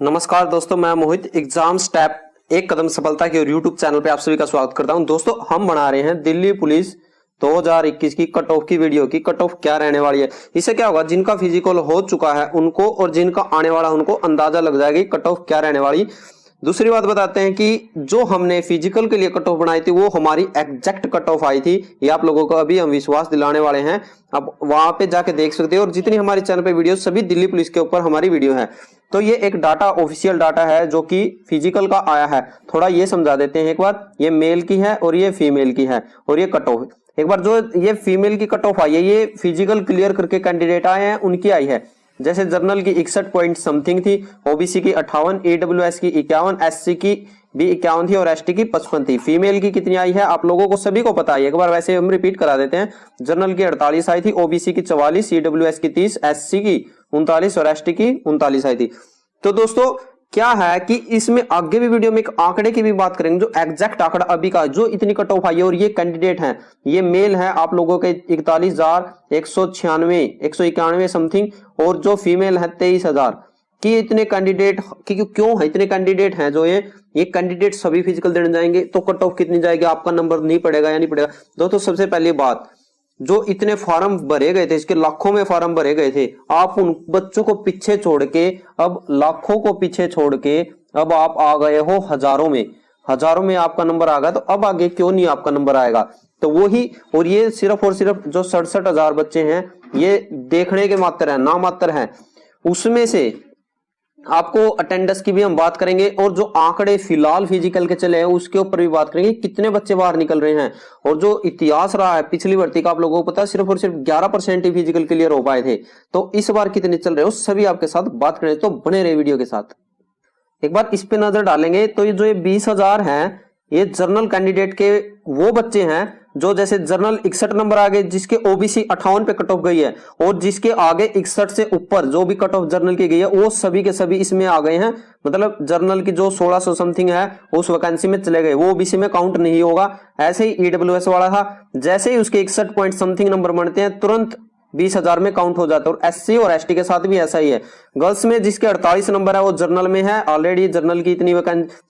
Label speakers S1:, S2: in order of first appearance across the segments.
S1: नमस्कार दोस्तों, मैं मोहित एग्जाम स्टेप एक कदम सफलता की और यूट्यूब चैनल पे आप सभी का स्वागत करता हूं। दोस्तों, हम बना रहे हैं दिल्ली पुलिस 2021 की कट ऑफ की वीडियो की। कट ऑफ क्या रहने वाली है, इससे क्या होगा, जिनका फिजिकल हो चुका है उनको और जिनका आने वाला उनको अंदाजा लग जाएगा कट ऑफ क्या रहने वाली। दूसरी बात बताते हैं कि जो हमने फिजिकल के लिए कट ऑफ बनाई थी वो हमारी एग्जैक्ट कट ऑफ आई थी। ये आप लोगों को अभी हम विश्वास दिलाने वाले हैं, अब वहां पे जाके देख सकते हो। और जितनी हमारे चैनल पे वीडियो सभी दिल्ली पुलिस के ऊपर हमारी वीडियो है। तो ये एक डाटा ऑफिशियल डाटा है जो कि फिजिकल का आया है। थोड़ा ये समझा देते हैं एक बार, ये मेल की है और ये फीमेल की है और ये कट ऑफ। एक बार जो ये फीमेल की कट ऑफ आई है, ये फिजिकल क्लियर करके कैंडिडेट आए हैं उनकी आई है। जैसे जनरल की 61 पॉइंट समथिंग थी, ओबीसी की 58, ईडब्ल्यूएस की 51, एससी की भी 51 थी और एसटी की 55 थी। फीमेल की कितनी आई है आप लोगों को सभी को पता है, एक बार वैसे हम रिपीट करा देते हैं। जनरल की 48 आई थी, ओबीसी की 44, ईडब्ल्यूएस की 30, एससी की 39 और एसटी की 39 आई थी। तो दोस्तों क्या है कि इसमें आगे भी वीडियो में एक आंकड़े की भी बात करेंगे, जो एग्जैक्ट आंकड़ा अभी का जो इतनी कट ऑफ आई है। और ये कैंडिडेट हैं, ये मेल है आप लोगों के 41,196 191 समथिंग, और जो फीमेल है 23,000 कि इतने कैंडिडेट क्यों है, इतने कैंडिडेट हैं जो ये कैंडिडेट सभी फिजिकल देने जाएंगे तो कट ऑफ कितनी जाएगी, आपका नंबर नहीं पड़ेगा या नहीं पड़ेगा। दोस्तों सबसे पहली बात, जो इतने फॉर्म भरे गए थे, इसके लाखों में फॉर्म भरे गए थे, आप उन बच्चों को पीछे छोड़ के, अब लाखों को पीछे छोड़ के अब आप आ गए हो हजारों में आपका नंबर आ गया। तो अब आगे क्यों नहीं आपका नंबर आएगा। तो वही, और ये सिर्फ और सिर्फ जो 67,000 बच्चे हैं ये देखने के मात्र है, ना मात्र है। उसमें से आपको अटेंडेंस की भी हम बात करेंगे और जो आंकड़े फिलहाल फिजिकल के चले हैं उसके ऊपर भी बात करेंगे, कितने बच्चे बाहर निकल रहे हैं। और जो इतिहास रहा है पिछली भर्ती का आप लोगों को पता है, सिर्फ और सिर्फ 11% ही फिजिकल क्लियर हो पाए थे। तो इस बार कितने चल रहे हो सभी आपके साथ बात करें, तो बने रहे वीडियो के साथ। एक बार इस पे नजर डालेंगे तो ये जो 20,000 है ये जर्नल कैंडिडेट के वो बच्चे हैं जो जैसे जर्नल 61 नंबर आ गए, जिसके ओबीसी 58 पे कट ऑफ गई है, और जिसके आगे 61 से ऊपर जो भी कट ऑफ जर्नल की गई है वो सभी के सभी इसमें आ गए हैं। मतलब जर्नल की जो 1600 समथिंग है उस वैकेंसी में चले गए, वो ओबीसी में काउंट नहीं होगा। ऐसे ही ईडब्ल्यूएस वाला था, जैसे ही उसके 61 पॉइंट समथिंग नंबर बनते हैं तुरंत 20,000 में काउंट हो जाता है। और एससी और एसटी के साथ भी ऐसा ही है। गर्ल्स में जिसके 48 नंबर है वो जर्नल में है ऑलरेडी, जर्नल की इतनी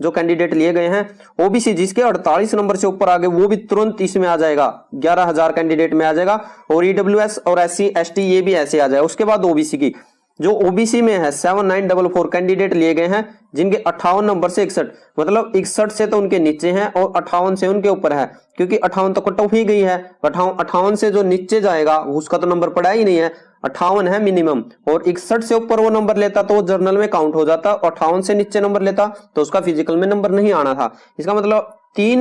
S1: जो कैंडिडेट लिए गए हैं। ओबीसी जिसके 48 नंबर से ऊपर आ गए वो भी तुरंत इसमें आ जाएगा, 11,000 कैंडिडेट में आ जाएगा। और ईडब्ल्यूएस और एससी एसटी ये भी ऐसे आ जाएगा। उसके बाद ओबीसी की, जो ओबीसी में है 7944 कैंडिडेट लिए गए हैं, जिनके 58 नंबर से 61, मतलब 61 से तो उनके नीचे हैं और 58 से उनके ऊपर है, क्योंकि 58 तो कट ऑफ ही गई है। 58 से जो नीचे जाएगा उसका तो नंबर पड़ा ही नहीं है, 58 है मिनिमम। और 61 से ऊपर वो नंबर लेता तो वो जर्नल में काउंट हो जाता, 58 से नीचे नंबर लेता तो उसका फिजिकल में नंबर नहीं आना था। इसका मतलब 3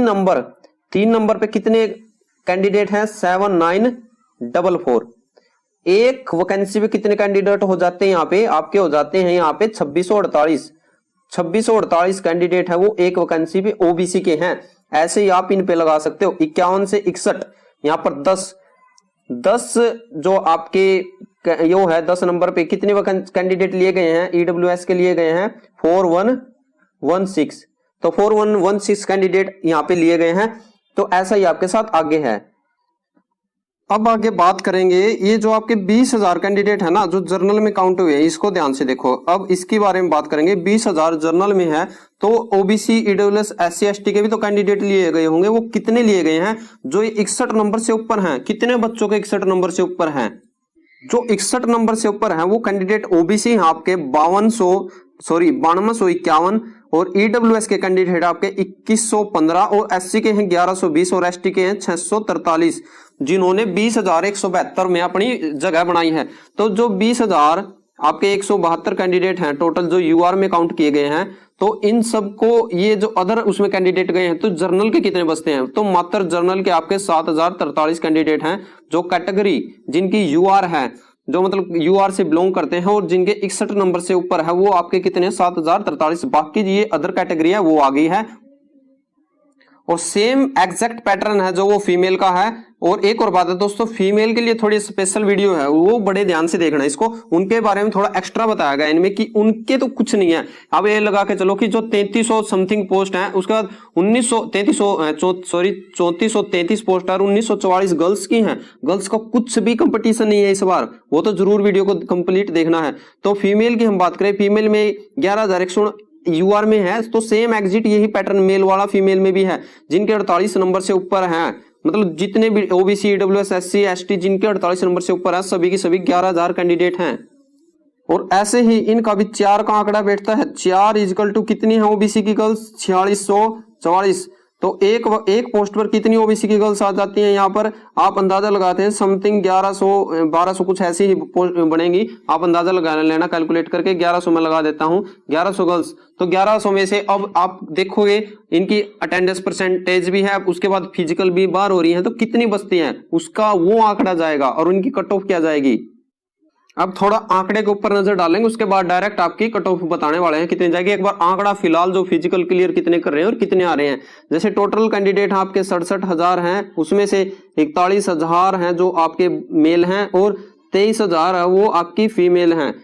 S1: नंबर पे कितने कैंडिडेट हैं, 7944। एक वैकेंसी पे कितने कैंडिडेट हो जाते हैं, यहाँ पे आपके हो जाते हैं यहाँ पे 2648 कैंडिडेट है वो एक वैकेंसी पे ओबीसी के हैं। ऐसे ही आप इन पे लगा सकते हो 51 से 61, यहाँ पर 10 जो आपके यो है 10 नंबर पे कितने कैंडिडेट लिए गए हैं, ईडब्ल्यूएस के लिए गए हैं 4116। तो 4116 कैंडिडेट यहाँ पे लिए गए हैं। तो ऐसा ही आपके साथ आगे है। अब आगे बात करेंगे, ये जो आपके 20,000 कैंडिडेट है ना जो जर्नल में काउंट हुए हैं, इसको ध्यान से देखो। अब इसके बारे में बात करेंगे। 20,000 जर्नल में है तो ओबीसी ईडब्ल्यूएस एससी एसटी के भी तो कैंडिडेट लिए गए होंगे, वो कितने लिए गए हैं, जो 61 नंबर से ऊपर हैं। कितने बच्चों के 61 नंबर से ऊपर हैं, जो 61 नंबर से ऊपर हैं वो कैंडिडेट ओबीसी हैं आपके 9251, और ईडब्ल्यूएस के कैंडिडेट आपके 2115, और एससी के हैं 1120 और एसटी के हैं 643, जिन्होंने 20,172 में अपनी जगह बनाई है। तो जो 20,000 आपके 172 कैंडिडेट हैं टोटल जो यूआर में काउंट किए गए हैं, तो इन सबको ये जो अदर उसमें कैंडिडेट गए हैं, तो जर्नल के कितने बचते हैं, तो मात्र जर्नल के आपके 7,043 कैंडिडेट हैं जो कैटेगरी जिनकी यूआर है, जो मतलब यूआर से बिलोंग करते हैं और जिनके 61 नंबर से ऊपर है वो आपके कितने 7,043। बाकी ये अदर कैटेगरी है वो आ गई है। और सेम एग्जैक्ट पैटर्न है जो वो फीमेल का है। और एक और बात है दोस्तों, फीमेल के लिए थोड़ी स्पेशल वीडियो है, वो बड़े ध्यान से देखना इसको, उनके बारे में थोड़ा एक्स्ट्रा बताया गया इनमें कि उनके तो कुछ नहीं है। अब ये लगा के चलो कि जो 3300 समथिंग पोस्ट है, उसके बाद 3433 पोस्ट और 1944 गर्ल्स की हैं। गर्ल्स का कुछ भी कंपटीशन नहीं है इस बार, वो तो जरूर वीडियो को कंप्लीट देखना है। तो फीमेल की हम बात करें, फीमेल में 11,100 यूआर में है, तो सेम एग्जिट यही पैटर्न मेल वाला फीमेल में भी है, जिनके 48 नंबर से ऊपर हैं। मतलब जितने भी ओबीसी, ईडब्ल्यूएस, एससी, एसटी जिनके 48 नंबर से ऊपर है, सभी की सभी 11,000 कैंडिडेट हैं। और ऐसे ही इनका भी 4 का आंकड़ा बैठता है। 4 इक्वल टू कितनी है ओबीसी की गर्ल्स? 4644। तो एक पोस्ट पर कितनी ओबीसी की गर्ल्स आ जाती हैं? यहाँ पर आप अंदाजा लगाते हैं समथिंग 1100-1200 कुछ ऐसी ही पोस्ट बनेगी। आप अंदाजा लगा लेना कैलकुलेट करके, 1100 में लगा देता हूँ, 1100 गर्ल्स। तो 1100 में से अब आप देखोगे इनकी अटेंडेंस परसेंटेज भी है, उसके बाद फिजिकल भी बाहर हो रही है, तो कितनी बचती है उसका वो आंकड़ा जाएगा और उनकी कट ऑफ क्या जाएगी। अब थोड़ा आंकड़े के ऊपर नजर डालेंगे, उसके बाद डायरेक्ट आपकी कट ऑफ बताने वाले हैं कितने जाएगी। एक बार आंकड़ा फिलहाल जो फिजिकल क्लियर कितने कर रहे हैं और कितने आ रहे हैं। जैसे टोटल कैंडिडेट आपके 67,000 हैं, उसमें से 41,000 हैं जो आपके मेल हैं और 23,000 है वो आपकी फीमेल हैं।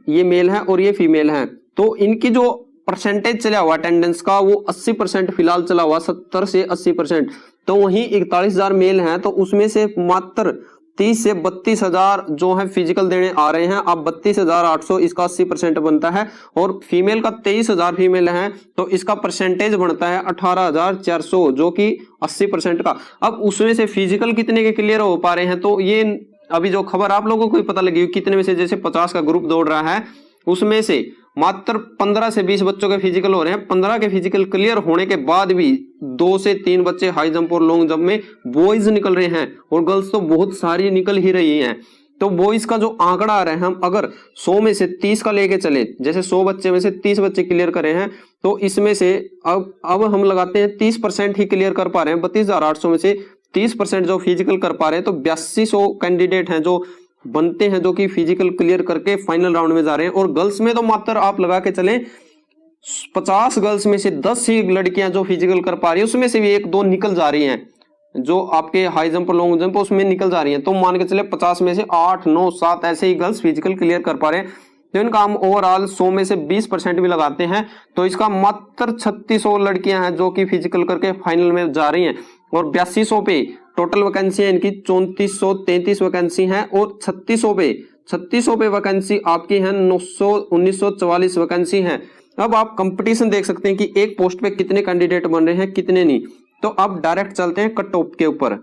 S1: ये मेल है और ये फीमेल है। तो इनकी जो परसेंटेज चला हुआ अटेंडेंस का वो 80% फिलहाल चला हुआ, 70 से 80%। तो वहीं 41,000 मेल हैं, तो उसमें से मात्र 30 से 32,000 जो है फिजिकल देने आ रहे हैं। अब 32,800 इसका 80% बनता है और फीमेल का 23,000 फीमेल है, तो इसका परसेंटेज बनता है 18,400 जो कि 80% का। अब उसमें से फिजिकल कितने के क्लियर हो पा रहे हैं, तो ये अभी जो खबर आप लोगों को पता लगी कितने में से, जैसे 50 का ग्रुप दौड़ रहा है, उसमें से मात्र 15 से 20 बच्चों के फिजिकल हो रहे हैं। 15 के फिजिकल क्लियर होने के बाद भी 2 से 3 बच्चे हाई जंप और लॉन्ग जंप में बॉयज निकल रहे हैं और गर्ल्स तो बहुत सारी निकल ही रही हैं। तो बॉयज का जो आंकड़ा आ रहा है, हम अगर 100 में से 30 का लेके चले, जैसे 100 बच्चे में से 30 बच्चे क्लियर करे हैं, तो इसमें से अब हम लगाते हैं 30% ही क्लियर कर पा रहे हैं। 32,800 में से 30% जो फिजिकल कर पा रहे हैं, तो 8200 कैंडिडेट हैं जो बनते हैं जो कि फिजिकल क्लियर करके फाइनल राउंड में जा रहे हैं। और गर्ल्स में तो मात्र आप लगा के चलें 50 गर्ल्स में से 10 ही लड़कियां जो फिजिकल कर पा रही है, उसमें से भी 1-2 निकल जा रही हैं, जो आपके हाई जंप लॉन्ग जंप उसमें निकल जा रही हैं। तो मान के चले 50 में से 8, 9, 7 ऐसे ही गर्ल्स फिजिकल क्लियर कर पा रहे हैं। तो इनका हम ओवरऑल 100 में से 20% भी लगाते हैं, तो इसका मात्र 3600 लड़कियां हैं जो कि फिजिकल करके फाइनल में जा रही हैं। और 8200 पे टोटल वैकेंसी है इनकी 3433 वैकेंसी है और 3600 पे वैकेंसी आपकी है 1944 वैकेंसी है। अब आप कंपटीशन देख सकते हैं कि एक पोस्ट पे कितने कैंडिडेट बन रहे हैं कितने नहीं। तो अब डायरेक्ट चलते हैं कट ऑफ के ऊपर।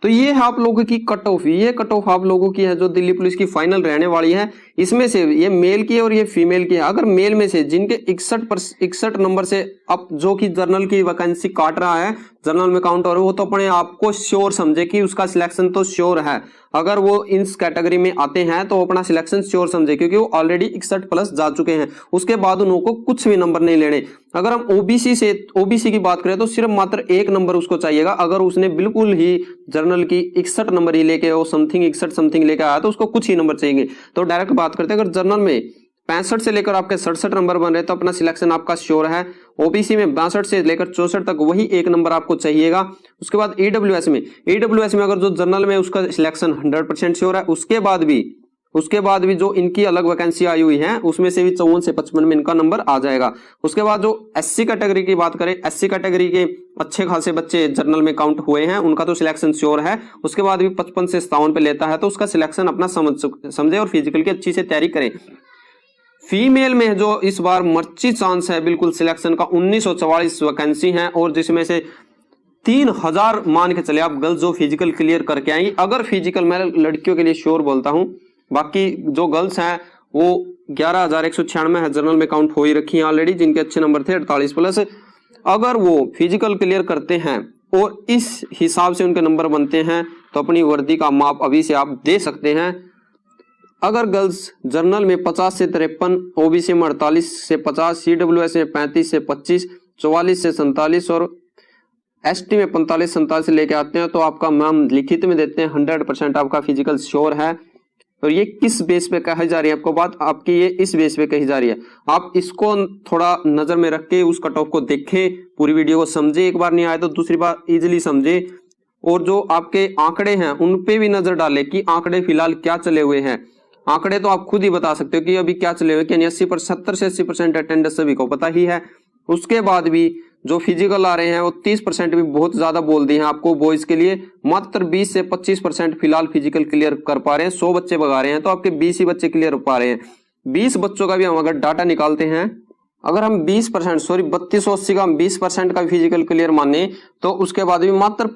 S1: तो ये है आप लोगों की कट ऑफ, ये कट ऑफ आप लोगों की है जो दिल्ली पुलिस की फाइनल रहने वाली है। इसमें से ये मेल की और ये फीमेल की है। अगर मेल में से जिनके 61 नंबर से अब जो कि जर्नल की वैकेंसी काट रहा है, जर्नल में काउंट हो रहा है, वो तो अपने आप को श्योर समझे कि उसका सिलेक्शन तो श्योर है। अगर वो इस कैटेगरी में आते हैं तो अपना सिलेक्शन श्योर समझे, क्योंकि वो ऑलरेडी 61 प्लस जा चुके हैं। उसके बाद उनको कुछ भी नंबर नहीं लेने। अगर हम ओबीसी की बात करें तो सिर्फ मात्र 1 नंबर उसको चाहिएगा। अगर उसने बिल्कुल ही जर्नल की 61 नंबर ही लेके वो समथिंग 61 समथिंग लेके आया तो उसको कुछ ही नंबर चाहिए। तो डायरेक्ट बात करते हैं, अगर जर्नल में 65 से लेकर आपके 67 नंबर बन रहे तो अपना सिलेक्शन आपका श्योर है। ओबीसी में 62 से लेकर 64 तक वही 1 नंबर आपको चाहिएगा। उसके बाद ईडब्ल्यूएस में अगर जो जर्नल में उसका सिलेक्शन 100% श्योर है, उसके बाद भी जो इनकी अलग वैकेंसी आई हुई है उसमें से भी 54 से 55 में इनका नंबर आ जाएगा। उसके बाद जो एससी कैटेगरी की बात करें, एससी कैटेगरी के अच्छे खासे बच्चे जर्नल में काउंट हुए हैं, उनका तो सिलेक्शन श्योर है। उसके बाद भी 55 से 57 पे लेता है, तो उसका सिलेक्शन अपना समझे और फिजिकल की अच्छी से तैयारी करें। फीमेल में जो इस बार मर्ची चांस है बिल्कुल सिलेक्शन का, 1944 वैकेंसी है और जिसमें से 3000 मान के चले आप गर्ल्स जो फिजिकल क्लियर करके आएंगी। अगर फिजिकल मैं लड़कियों के लिए श्योर बोलता हूं, बाकी जो गर्ल्स हैं वो 11,196 है, जर्नल में काउंट हो ही रखी है ऑलरेडी, जिनके अच्छे नंबर थे 48 प्लस। अगर वो फिजिकल क्लियर करते हैं और इस हिसाब से उनके नंबर बनते हैं तो अपनी वर्दी का माप अभी से आप दे सकते हैं। अगर गर्ल्स जर्नल में 50 से 53, ओबीसी में 48 से 50, सीडब्ल्यूएस में 35 से 25, 44 से 47 और एसटी में 45-47 लेके आते हैं तो आपका नाम लिखित में देते हैं 100% आपका फिजिकल श्योर है। तो ये किस बेस पे कही जा रही है आपको बात, आपकी ये इस बेस पे कही जा रही है। आप इसको थोड़ा नजर में रख के उस कट ऑफ को देखें, पूरी वीडियो को समझे, एक बार नहीं आए तो दूसरी बार इजीली समझे, और जो आपके आंकड़े हैं उन पे भी नजर डालें कि आंकड़े फिलहाल क्या चले हुए हैं। आंकड़े तो आप खुद ही बता सकते हो कि अभी क्या चले हुए, कि 70 से 80% अटेंडेंस सभी को पता ही है। उसके बाद भी जो फिजिकल आ रहे हैं वो 30% भी बहुत ज्यादा बोल दिए हैं आपको बॉयज के लिए। मात्र 20 से 25% फिलहाल फिजिकल क्लियर कर पा रहे हैं। 100 बच्चे भगा रहे हैं तो आपके 20 ही बच्चे क्लियर पा रहे हैं। 20 बच्चों का भी हम अगर डाटा निकालते हैं, अगर हम 20% 3280 का हम 20% का फिजिकल क्लियर माने, तो उसके बाद भी मात्र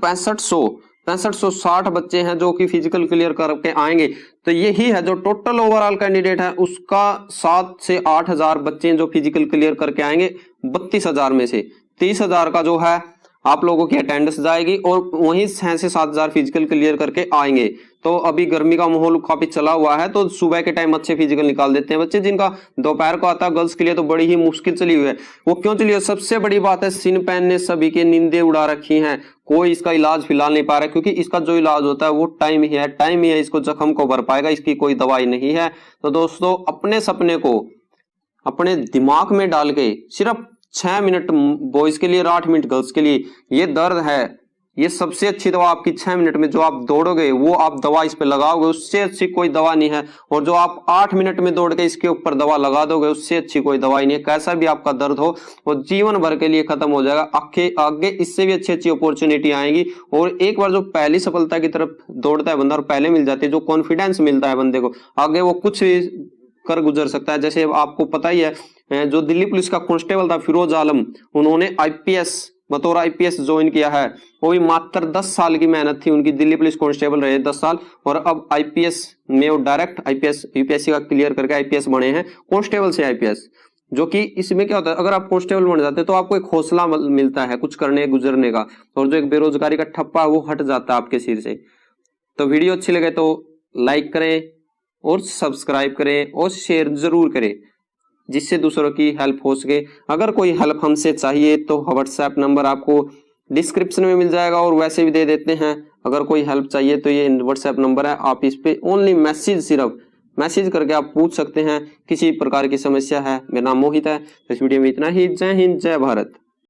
S1: 6560 बच्चे हैं जो कि फिजिकल क्लियर करके आएंगे। तो यही है जो टोटल ओवरऑल कैंडिडेट है उसका 7 से 8000 बच्चे जो फिजिकल क्लियर करके आएंगे। 32,000 में से 30,000 का जो है आप लोगों की अटेंडेंस जाएगी और वहीं 6 से 7,000 फिजिकल क्लियर करके आएंगे। तो अभी गर्मी का माहौल काफी चला हुआ है तो सुबह के टाइम अच्छे फिजिकल निकाल देते हैं बच्चे। जिनका दोपहर को आता है गर्ल्स के लिए तो बड़ी ही मुश्किल चली हुई है। वो क्यों चली है? सबसे बड़ी बात है सिनपैन ने सभी के नींदें उड़ा रखी हैं। कोई इसका इलाज फिलहाल नहीं पा रहा है, क्योंकि इसका जो इलाज होता है वो टाइम ही है। टाइम ही है इसको जख्म को भर पाएगा, इसकी कोई दवाई नहीं है। तो दोस्तों अपने सपने को अपने दिमाग में डाल के सिर्फ 6 मिनट बॉयज के लिए और 8 मिनट गर्ल्स के लिए, ये दर्द है, ये सबसे अच्छी दवा आपकी 6 मिनट में जो आप दौड़ोगे वो आप दवा इस पे लगाओगे, उससे अच्छी कोई दवा नहीं है। और जो आप 8 मिनट में दौड़ के इसके ऊपर दवा लगा दोगे उससे अच्छी कोई दवाई नहीं है। कैसा भी आपका दर्द हो वो जीवन भर के लिए खत्म हो जाएगा। आगे इससे भी अच्छी अच्छी अपॉर्चुनिटी आएगी। और एक बार जो पहली सफलता की तरफ दौड़ता है बंदा और पहले मिल जाती है, जो कॉन्फिडेंस मिलता है बंदे को, आगे वो कुछ भी कर गुजर सकता है। जैसे आपको पता ही है जो दिल्ली पुलिस का कांस्टेबल था फिरोज आलम, उन्होंने आईपीएस बतौर आईपीएस ज्वाइन किया है। वो भी मात्र 10 साल की मेहनत थी उनकी। दिल्ली पुलिस कांस्टेबल रहे 10 साल और अब आईपीएस में वो डायरेक्ट आईपीएस यूपीएससी का क्लियर करके आईपीएस बने हैं, कांस्टेबल से आईपीएस। जो कि इसमें क्या होता है, अगर आप कांस्टेबल बन जाते हैं तो आपको एक हौसला मिलता है कुछ करने गुजरने का, और जो एक बेरोजगारी का ठप्पा है वो हट जाता है आपके सिर से। तो वीडियो अच्छी लगे तो लाइक करें और सब्सक्राइब करें और शेयर जरूर करें, जिससे दूसरों की हेल्प हो सके। अगर कोई हेल्प हमसे चाहिए तो व्हाट्सएप नंबर आपको डिस्क्रिप्शन में मिल जाएगा और वैसे भी दे देते हैं। अगर कोई हेल्प चाहिए तो ये व्हाट्सएप नंबर है, आप इस पे ओनली सिर्फ मैसेज करके आप पूछ सकते हैं किसी प्रकार की समस्या है। मेरा नाम मोहित है। इस वीडियो में इतना ही। जय हिंद, जय भारत।